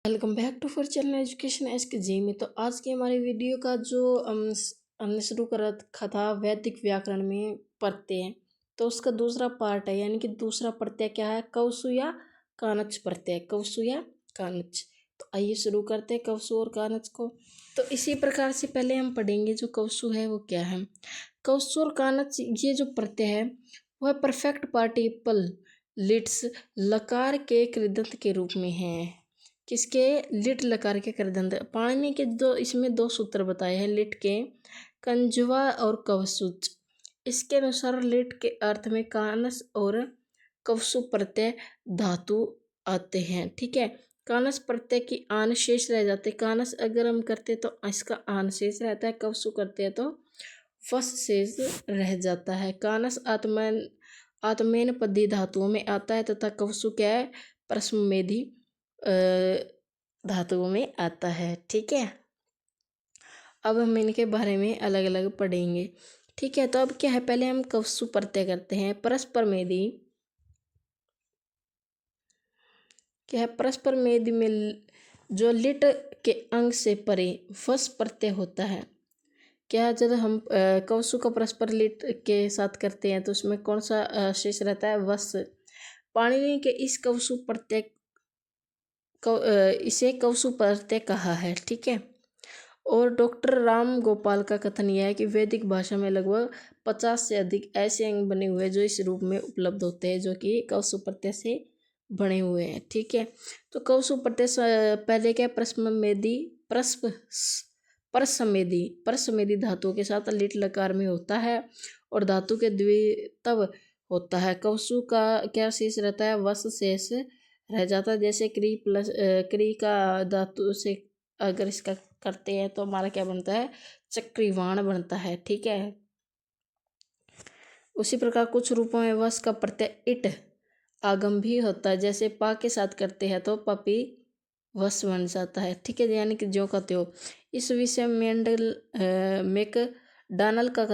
Welcome back to for channel education S K G में। तो आज की हमारी वीडियो का जो हमने शुरू करा था वैदिक व्याकरण में प्रत्यय, तो उसका दूसरा पार्ट है, यानी कि दूसरा प्रत्यय क्या है, कवसु या कानच प्रत्यय, कवसु या कानच। तो आइए शुरू करते हैं कवसु और कानच को। तो इसी प्रकार से पहले हम पढ़ेंगे जो कवसु है वो क्या है। कवसु और कानच ये जो प्रत्यय है वह परफेक्ट पार्टिसिपल लिट्स लकार के कृदंत के रूप में है। किसके? लिट लकार के कृदंत। पाणिनि के दो इसमें दो सूत्र बताए हैं, लिट के कंजुवा और कवसुच। इसके अनुसार लिट के अर्थ में कानस और कवसु प्रत्यय धातु आते हैं। ठीक है, कानस प्रत्यय की आन शेष रह जाते। कानस अगर हम करते तो इसका आन शेष रहता है, कवसु करते हैं तो फस शेष रह जाता है। कानस आत्मेन पदी धातुओं में आता है तथा कवसु क्या है, परस्मैमेधी धातुओं में आता है। ठीक है, अब हम इनके बारे में अलग अलग पढ़ेंगे। ठीक है, तो अब क्या है, पहले हम कवसु प्रत्यय करते हैं। परस्पर मेदी क्या है, परस्पर मेदी में जो लिट के अंग से परे वस प्रत्यय होता है। क्या जब हम कवसु का परस्पर लिट के साथ करते हैं तो उसमें कौन सा शेष रहता है, वस। पाणिनि के इस कवसु प्रत्यय इसे कवसु प्रत्यय कहा है। ठीक है, और डॉक्टर राम गोपाल का कथन यह है कि वैदिक भाषा में लगभग 50 से अधिक ऐसे अंग बने हुए हैं जो इस रूप में उपलब्ध होते हैं, जो कि कवसु प्रत्यय से बने हुए हैं। ठीक है, तो कवसु प्रत्यय पहले क्या, परसमेदी धातुओं के साथ लिट लकार में होता है और धातु के द्वितव होता है। कवसु का क्या शेष रहता है, वस शेष रह जाता है। जैसे क्री का धातु से अगर इसका करते हैं तो हमारा क्या बनता है, चक्रीवाण बनता है। ठीक है, उसी प्रकार कुछ रूपों में वस का प्रत्यय इट आगम भी होता है। जैसे पा के साथ करते हैं तो पपी वस बन जाता है। ठीक है, यानी कि जो कहते हो। इस विषय में मैकडॉनल्ड का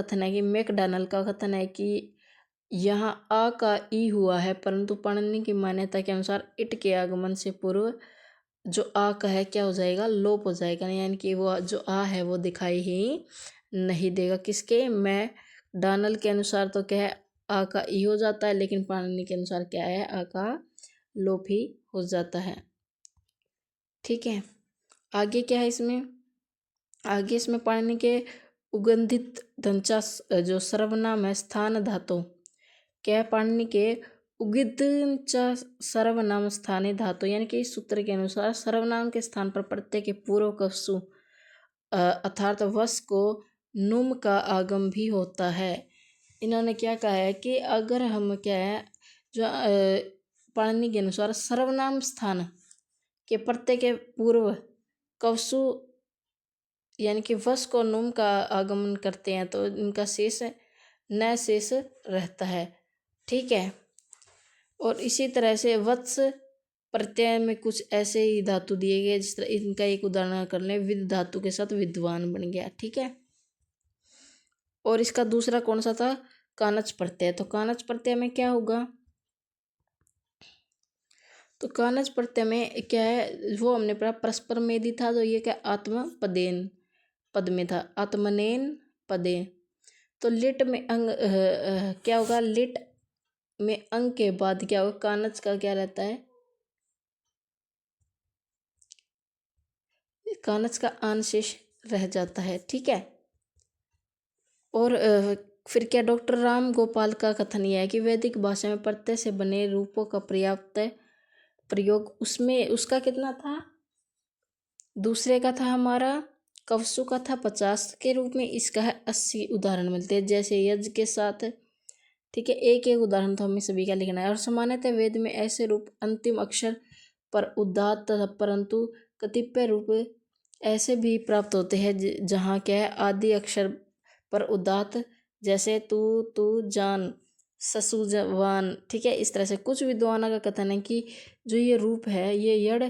कथन है कि यहाँ आ का ई हुआ है, परंतु पाणिनि की मान्यता के अनुसार इट के आगमन से पूर्व जो आ का है क्या हो जाएगा, लोप हो जाएगा, यानी कि वो जो आ है वो दिखाई ही नहीं देगा। किसके? मैकडॉनल्ड के अनुसार तो क्या है, आ का ई हो जाता है, लेकिन पाणिनि के अनुसार क्या है, आ का लोप ही हो जाता है। ठीक है, आगे क्या है इसमें पाणिनि के उगंधित दंचा जो सर्वनाम है स्थान धातु, क्या है, पाणिनि के उगिदंचा सर्वनाम स्थानीय धातु, यानी कि इस सूत्र के अनुसार सर्वनाम के स्थान पर प्रत्यय के पूर्व कवसु अर्थात वस को नुम का आगम भी होता है। इन्होंने क्या कहा है कि अगर हम क्या है, जो पाणिनि के अनुसार सर्वनाम स्थान के प्रत्यय के पूर्व कवसु यानी कि वस को नुम का आगमन करते हैं तो इनका शेष न शेष रहता है। ठीक है, और इसी तरह से वत्स प्रत्यय में कुछ ऐसे ही धातु दिए गए, जिस तरह इनका एक उदाहरण कर लें, विद धातु के साथ विद्वान बन गया। ठीक है, और इसका दूसरा कौन सा था, कानच प्रत्यय। तो कानच प्रत्यय में क्या होगा, तो कानच प्रत्यय में क्या है, वो हमने पढ़ा परस्पर मेदी था, तो ये क्या, आत्म पदेन पद में था, आत्मनेन पदे। तो लिट में अंग क्या होगा, लिट में अंग के बाद क्या होगा, कानच का क्या रहता है, कानच का आंशेष रह जाता है। ठीक है, और फिर क्या, डॉक्टर राम गोपाल का कथन यह है कि वैदिक भाषा में प्रत्यय से बने रूपों का पर्याप्त प्रयोग, उसमें उसका कितना था, दूसरे का था हमारा कवसु का था 50 के रूप में, इसका है 80 उदाहरण मिलते हैं, जैसे यज्ञ के साथ। ठीक है, एक एक उदाहरण तो हमें सभी का लिखना है। और सामान्यतः वेद में ऐसे रूप अंतिम अक्षर पर उदात्त, परंतु कतिपय रूप ऐसे भी प्राप्त होते हैं जहाँ क्या है, आदि अक्षर पर उदात्त, जैसे तू जान, ससु जवान। ठीक है, इस तरह से कुछ विद्वानों का कथन है कि जो ये रूप है ये यड़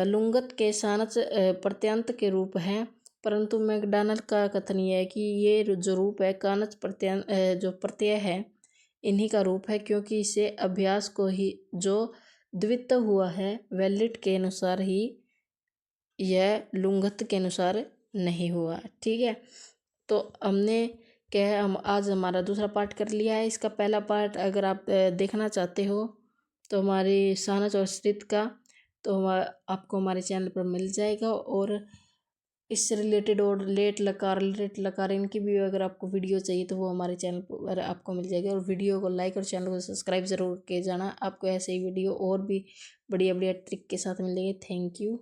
लुंगत के सानच प्रत्यंत के रूप हैं, परंतु मैकडॉनल्ड का कथन यह है कि ये जो रूप है कानच जो प्रत्यय है इन्हीं का रूप है, क्योंकि इसे अभ्यास को ही जो द्वित्व हुआ है वह लिट के अनुसार ही यह लुंगत के अनुसार नहीं हुआ। ठीक है, तो हमने क्या है, हम आज हमारा दूसरा पार्ट कर लिया है। इसका पहला पार्ट अगर आप देखना चाहते हो तो हमारी शाहनज और श्रित का, तो आपको हमारे चैनल पर मिल जाएगा। और इससे रिलेटेड और लेट लकार इनकी भी अगर आपको वीडियो चाहिए तो वो हमारे चैनल पर आपको मिल जाएगी। और वीडियो को लाइक और चैनल को सब्सक्राइब ज़रूर किए जाना। आपको ऐसे ही वीडियो और भी बढ़िया बढ़िया ट्रिक के साथ मिलेंगे। Thank you.